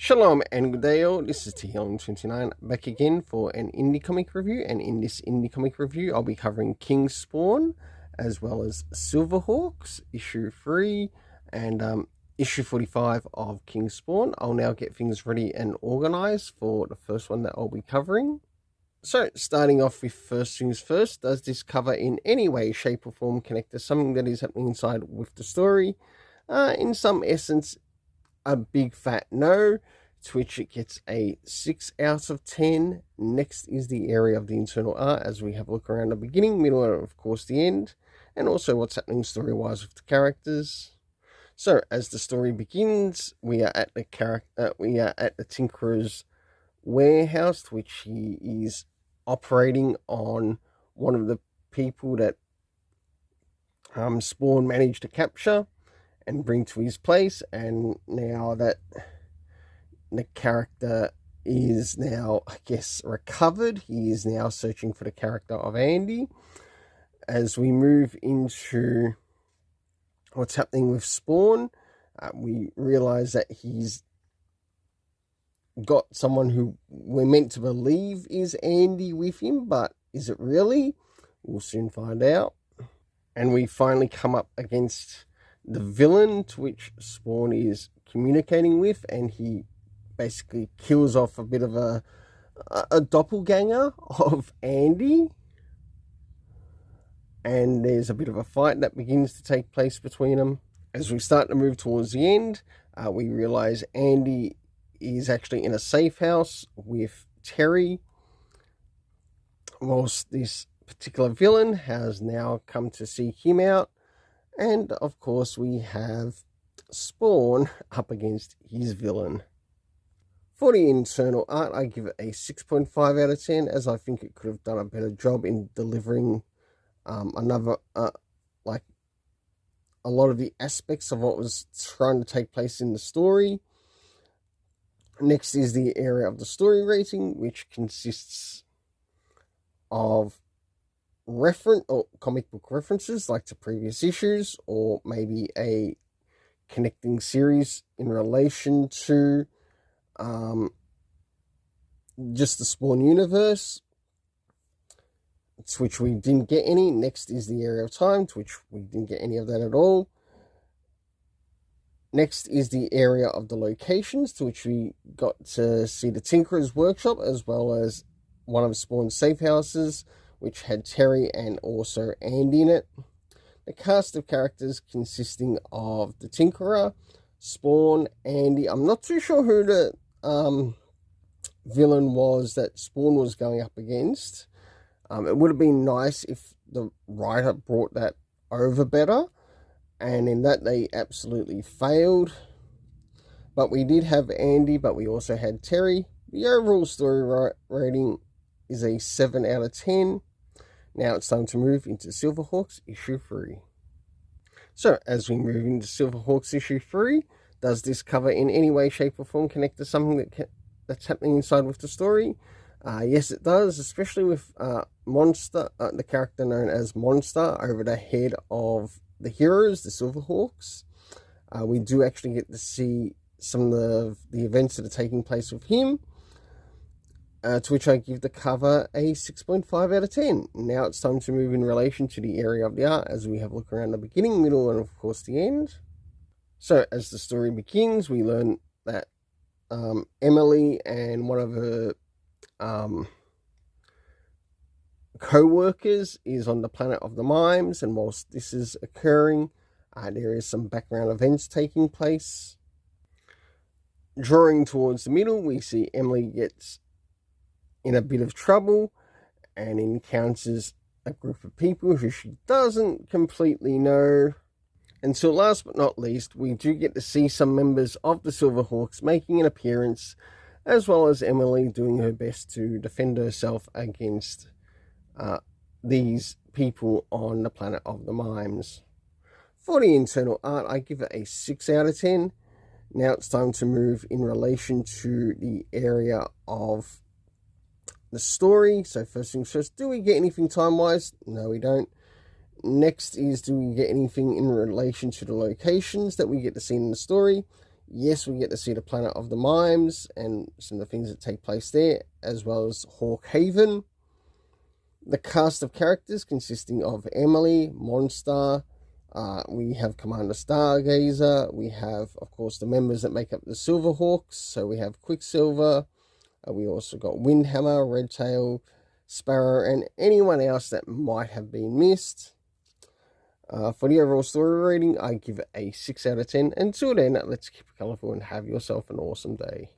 Shalom and good day all, this is T-Healing29 back again for an indie comic review, and in this indie comic review I'll be covering King Spawn as well as Silverhawks issue 3 and issue 45 of King Spawn. I'll now get things ready and organised for the first one that I'll be covering. So starting off with first things first, does this cover in any way, shape or form connect to something that is happening inside with the story? In some essence, a big fat no, to which it gets a 6 out of 10. Next is the area of the internal art, as we have a look around the beginning, middle, and of course the end, and also what's happening story-wise with the characters. So as the story begins, we are at the Tinkerer's warehouse, which he is operating on one of the people that Spawn managed to capture and bring to his place. And now that the character is now, I guess, recovered, he is now searching for the character of Andy. As we move into what's happening with Spawn, we realize that he's got someone who we're meant to believe is Andy with him, but is it really? We'll soon find out. And we finally come up against the villain to which Spawn is communicating with, and he basically kills off a bit of a doppelganger of Andy. And there's a bit of a fight that begins to take place between them. As we start to move towards the end, we realize Andy is actually in a safe house with Terry, whilst this particular villain has now come to seek him out. And of course we have Spawn up against his villain. For the internal art, I give it a 6.5 out of 10, as I think it could have done a better job in delivering like a lot of the aspects of what was trying to take place in the story. Next is the area of the story rating, which consists of comic book references like to previous issues, or maybe a connecting series in relation to just the Spawn universe, to which we didn't get any. Next is the area of time, to which we didn't get any of that at all. Next is the area of the locations, to which we got to see the Tinkerer's workshop as well as one of Spawn's safe houses, which had Terry and also Andy in it. The cast of characters consisting of the Tinkerer, Spawn, Andy. I'm not too sure who the villain was that Spawn was going up against. It would have been nice if the writer brought that over better, and in that they absolutely failed. But we did have Andy, but we also had Terry. The overall story rating is a 7 out of 10. Now it's time to move into Silverhawks issue 3. So as we move into Silverhawks issue 3, does this cover in any way, shape or form connect to something that's happening inside with the story? Yes, it does, especially with Monster, the character known as Monster, over the head of the heroes, the Silverhawks. We do actually get to see some of the events that are taking place with him, to which I give the cover a 6.5 out of 10. Now it's time to move in relation to the area of the art, as we have a look around the beginning, middle, and of course the end. So as the story begins, we learn that Emily and one of her co-workers is on the planet of the mimes, and whilst this is occurring, there is some background events taking place. Drawing towards the middle, we see Emily gets in a bit of trouble and encounters a group of people who she doesn't completely know. Until last but not least, we do get to see some members of the Silverhawks making an appearance, as well as Emily doing her best to defend herself against these people on the planet of the mimes. For the internal art, I give it a 6 out of 10. Now it's time to move in relation to the area of the story. So first things first, do we get anything time-wise? No, we don't. Next is, do we get anything in relation to the locations that we get to see in the story? Yes, we get to see the planet of the Mimes and some of the things that take place there, as well as Hawk Haven. The cast of characters consisting of Emily, Monstar, we have Commander Stargazer, we have, of course, the members that make up the Silverhawks, so we have Quicksilver, we also got Windhammer, Redtail, Sparrow, and anyone else that might have been missed. For the overall story rating, I give it a 6 out of 10. Until then, let's keep it colourful and have yourself an awesome day.